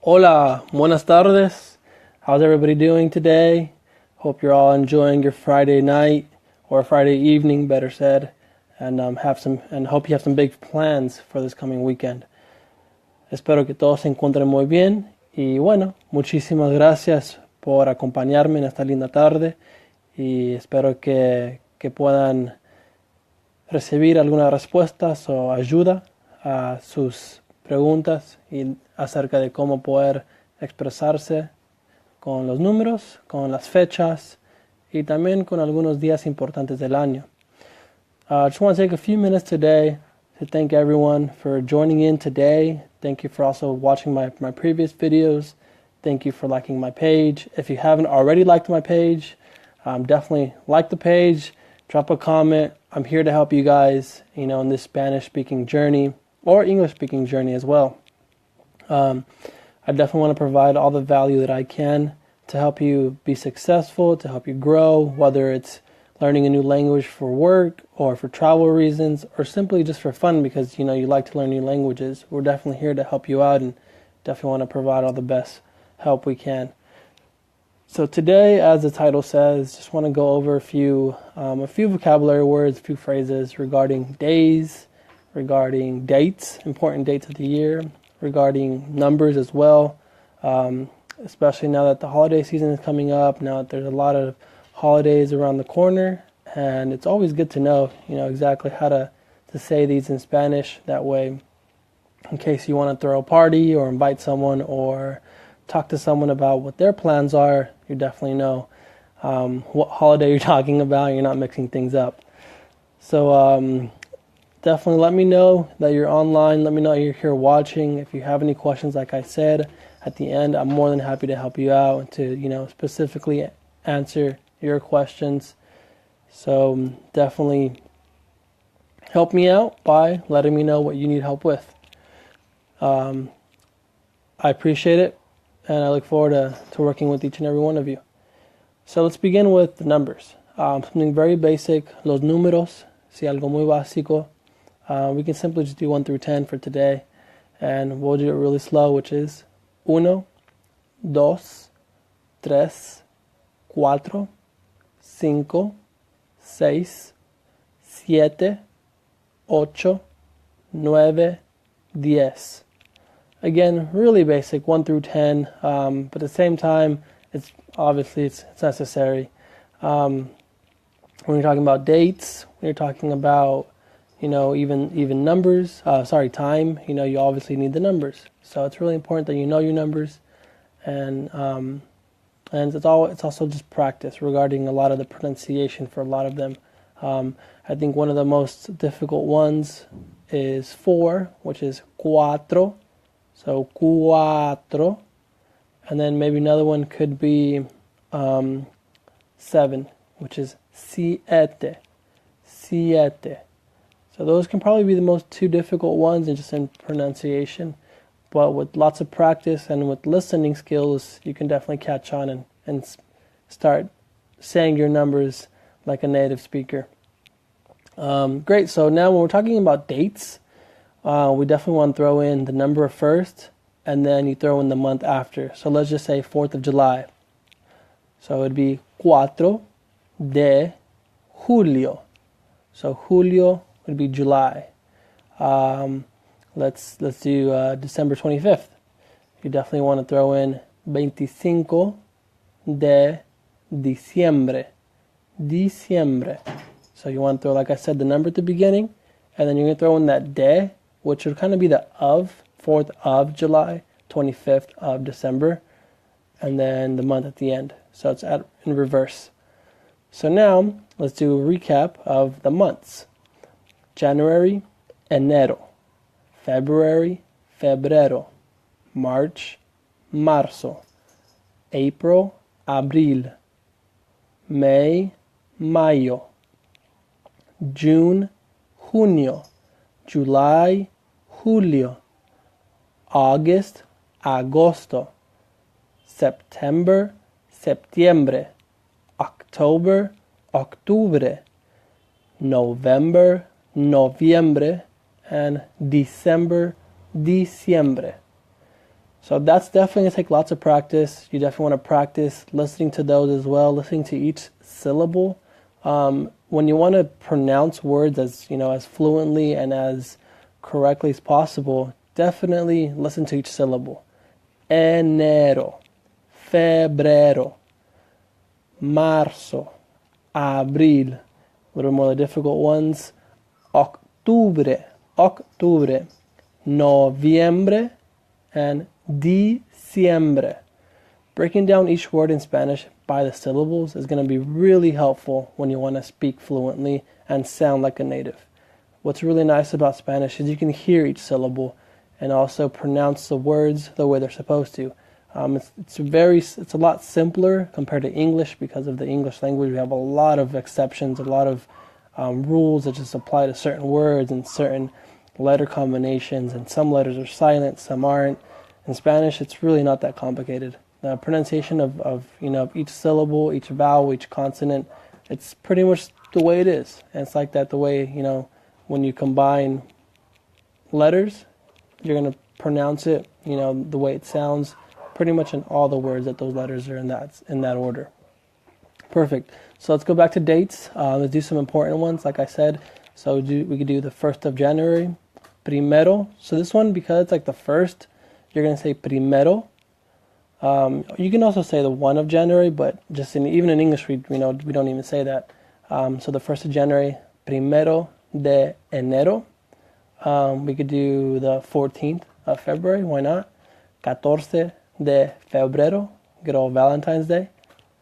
Hola, buenas tardes. How's everybody doing today? Hope you're all enjoying your Friday night or Friday evening, better said, and hope you have some big plans for this coming weekend. Espero que todos se encuentren muy bien y bueno, muchísimas gracias por acompañarme en esta linda tarde y espero que puedan recibir algunas respuestas o ayuda a sus preguntas y acerca de cómo poder expresarse con los números, con las fechas y también con algunos días importantes del año. I just want to take a few minutes today to thank everyone for joining in today. Thank you for also watching my previous videos. Thank you for liking my page. If you haven't already liked my page, definitely like the page, drop a comment. I'm here to help you guys, in this Spanish-speaking journey or English-speaking journey as well. I definitely want to provide all the value that I can to help you be successful, to help you grow, whether it's learning a new language for work or for travel reasons or simply just for fun because, you like to learn new languages. We're definitely here to help you out and definitely want to provide all the best help we can. So today, as the title says, just want to go over a few vocabulary words, a few phrases regarding days, regarding dates, important dates of the year, regarding numbers as well, especially now that the holiday season is coming up, now that there's a lot of holidays around the corner, and it's always good to know, exactly how to say these in Spanish. That way, in case you want to throw a party or invite someone or talk to someone about what their plans are, you definitely know what holiday you're talking about. You're not mixing things up. So definitely let me know that you're online. Let me know you're here watching. If you have any questions, like I said, at the end, I'm more than happy to help you out and to, specifically answer your questions. So definitely help me out by letting me know what you need help with. I appreciate it, and I look forward to working with each and every one of you. So let's begin with the numbers. Something very basic, los números, algo muy básico. We can simply just do 1 through 10 for today, and we'll do it really slow, which is 1, 2, 3, 4, 5, 6, 7, 8, 9, 10. Again, really basic, 1 through 10, but at the same time, it's necessary. When you're talking about dates, when you're talking about, even numbers, time, you obviously need the numbers. So it's really important that you know your numbers, and it's also just practice regarding a lot of the pronunciation for a lot of them. I think one of the most difficult ones is 4, which is cuatro. So cuatro, and then maybe another one could be 7, which is siete. So those can probably be the most two difficult ones, and just in pronunciation. But with lots of practice and with listening skills, you can definitely catch on and start saying your numbers like a native speaker. Great. So now when we're talking about dates, we definitely want to throw in the number first, and then you throw in the month after. So let's just say 4th of July. So it'd be 4 de julio. So julio would be July. Let's do December 25th. You definitely want to throw in 25 de diciembre. So you want to throw, like I said, the number at the beginning, and then you're going to throw in that de, which would kind of be the 4th of July, 25th of December, and then the month at the end. So it's in reverse. So now, let's do a recap of the months. January, enero. February, febrero. March, marzo. April, abril. May, mayo. June, junio. July, julio. August, agosto. September, septiembre. October, octubre. November, noviembre. And December, diciembre. So that's definitely going to take lots of practice. You definitely want to practice listening to those as well, listening to each syllable. When you want to pronounce words as fluently and as correctly as possible, definitely listen to each syllable. Enero, febrero, marzo, abril. A little more the difficult ones. Octubre, noviembre, and diciembre. Breaking down each word in Spanish by the syllables is going to be really helpful when you want to speak fluently and sound like a native. What's really nice about Spanish is you can hear each syllable and also pronounce the words the way they're supposed to. It's a lot simpler compared to English because of the English language. We have a lot of exceptions, a lot of rules that just apply to certain words and certain letter combinations, and some letters are silent, some aren't. In Spanish, it's really not that complicated. The pronunciation of each syllable, each vowel, each consonant, it's pretty much the way it is. And it's like that the way, when you combine letters, you're going to pronounce it, the way it sounds, pretty much in all the words that those letters are in that order. Perfect. So let's go back to dates. Let's do some important ones, like I said. So we could do the 1st of January, primero. So this one, because it's like the first, you're going to say primero. You can also say the 1 of January, but even in English, we don't even say that. So the 1st of January, primero de enero. We could do the 14th of February, why not? 14 de febrero, good old Valentine's Day.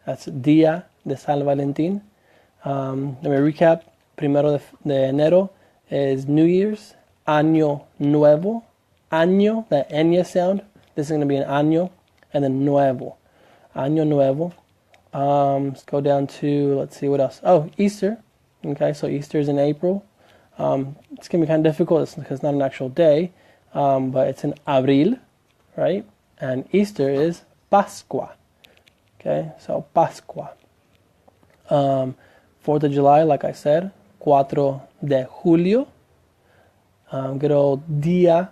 That's Día de San Valentín. Let me recap. Primero de enero is New Year's. Año nuevo. Año, that ñ sound. This is going to be an año. And then nuevo. Año nuevo. Let's go down to, let's see what else. Oh, Easter. Okay, so Easter is in April. It's going to be kind of difficult because it's not an actual day. But it's in abril, right? And Easter is Pascua. Okay, so Pascua. 4th of July, like I said, 4 de julio. Good old Día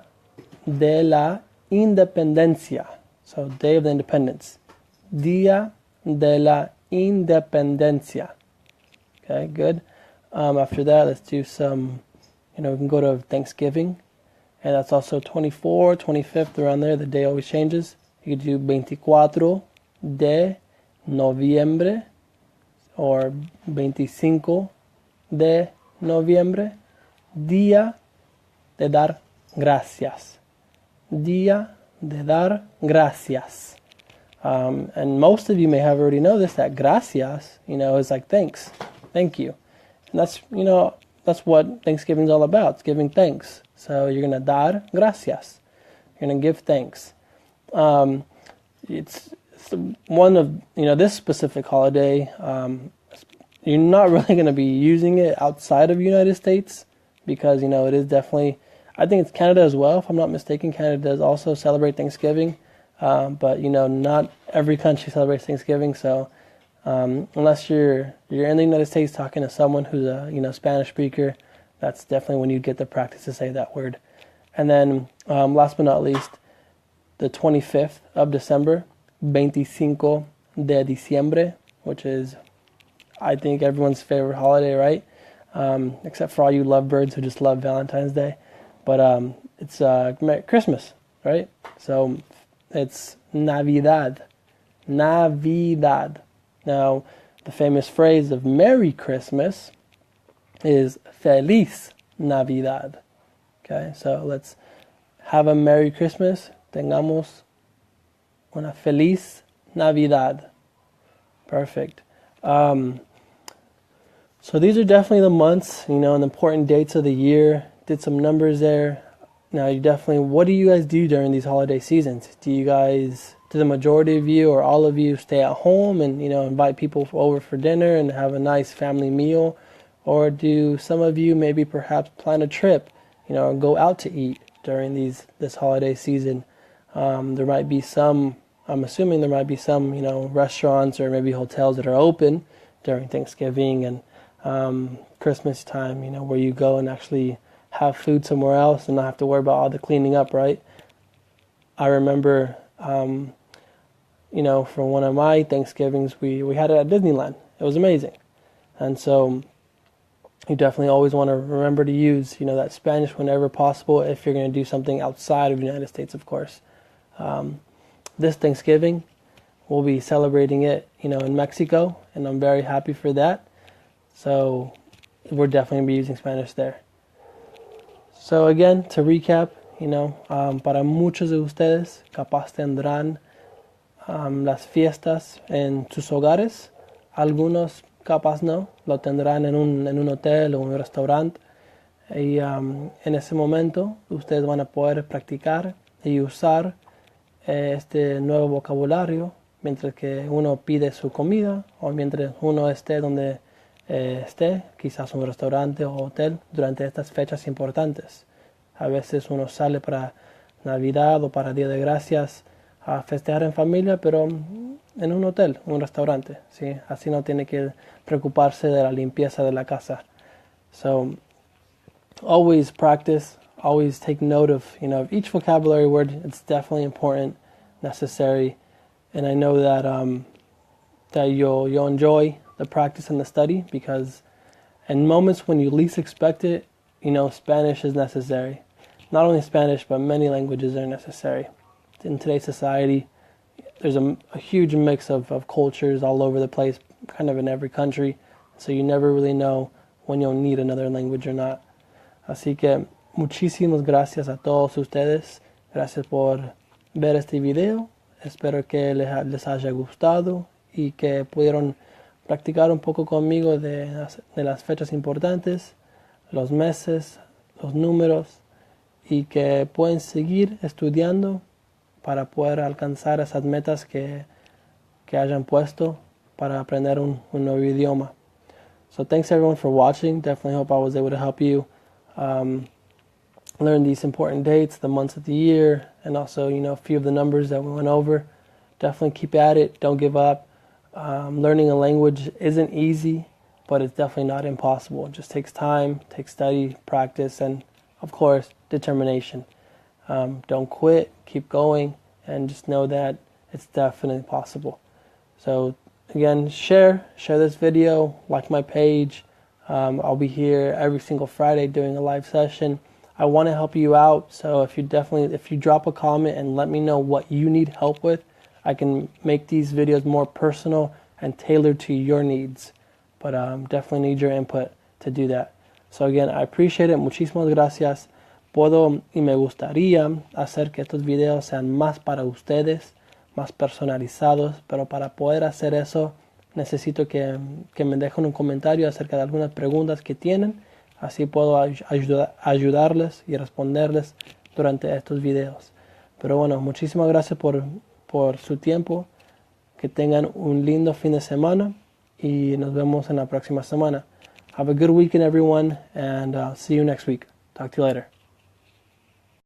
de la Independencia. So, Day of the Independence. Día de la Independencia. Okay, good. After that, let's do some, we can go to Thanksgiving. And that's also 24, 25th, around there. The day always changes. You could do 24 de noviembre or 25 de noviembre. Día de dar gracias. Día de dar gracias. And most of you may have already know this, that gracias, is like thanks. Thank you. And that's what Thanksgiving is all about. It's giving thanks. So you're going to dar gracias. You're going to give thanks. It's one of, this specific holiday, you're not really going to be using it outside of the United States because, it is definitely, I think it's Canada as well. If I'm not mistaken, Canada does also celebrate Thanksgiving. But, not every country celebrates Thanksgiving. So unless you're in the United States talking to someone who's a, Spanish speaker, that's definitely when you get the practice to say that word. And then last but not least, the 25th of December, 25 de diciembre, which is, I think, everyone's favorite holiday, right? Except for all you lovebirds who just love Valentine's Day. But it's Christmas, right? So it's Navidad. Navidad. Now, the famous phrase of Merry Christmas is Feliz Navidad. Okay, so let's have a Merry Christmas. Tengamos una Feliz Navidad. Perfect. So these are definitely the months, and the important dates of the year. Did some numbers there. Now, what do you guys do during these holiday seasons? Do the majority of you or all of you stay at home and, invite people over for dinner and have a nice family meal? Or do some of you maybe perhaps plan a trip, or go out to eat during this holiday season? There might be some, I'm assuming there might be some, restaurants or maybe hotels that are open during Thanksgiving and Christmas time, where you go and actually have food somewhere else and not have to worry about all the cleaning up, right? I remember, for one of my Thanksgivings, we had it at Disneyland. It was amazing. And so you definitely always want to remember to use, that Spanish whenever possible if you're going to do something outside of the United States, of course. This Thanksgiving, we'll be celebrating it, in Mexico, and I'm very happy for that. So we're definitely going to be using Spanish there. So again, to recap, para muchos de ustedes capaz tendrán las fiestas en sus hogares. Algunos capaz no, lo tendrán en un hotel o un restaurante. Y en ese momento ustedes van a poder practicar y usar este nuevo vocabulario mientras que uno pide su comida o mientras uno esté donde esté, quizás un restaurante o hotel, durante estas fechas importantes. A veces uno sale para Navidad o para Día de Gracias a festejar en familia, pero en un hotel, un restaurante, ¿sí? Así no tiene que preocuparse de la limpieza de la casa. So, always practice, always take note of, of each vocabulary word. It's definitely important, necessary, and I know that you'll enjoy the practice and the study, because in moments when you least expect it, Spanish is necessary. Not only Spanish, but many languages are necessary. In today's society, there's a huge mix of cultures all over the place, kind of in every country, so you never really know when you'll need another language or not. Así que muchísimas gracias a todos ustedes. Gracias por ver este video. Espero que les haya gustado y que pudieron practicar un poco conmigo de las fechas importantes, los meses, los números, y que pueden seguir estudiando para poder alcanzar esas metas que hayan puesto para aprender un nuevo idioma. So thanks everyone for watching. Definitely hope I was able to help you learn these important dates, the months of the year, and also, a few of the numbers that we went over. Definitely keep at it. Don't give up. Learning a language isn't easy, but it's definitely not impossible. It just takes time, takes study, practice, and of course, determination. Don't quit, keep going, and just know that it's definitely possible. So again, share this video, like my page. I'll be here every single Friday doing a live session. I want to help you out, so if you drop a comment and let me know what you need help with, I can make these videos more personal and tailored to your needs. But definitely need your input to do that. So again, I appreciate it. Muchísimas gracias. Puedo y me gustaría hacer que estos videos sean más para ustedes, más personalizados, pero para poder hacer eso necesito que me dejen un comentario acerca de algunas preguntas que tienen. Así puedo ayudarles y responderles durante estos videos. Pero bueno, muchísimas gracias por su tiempo. Que tengan un lindo fin de semana y nos vemos en la próxima semana. Have a good weekend, everyone, and see you next week. Talk to you later.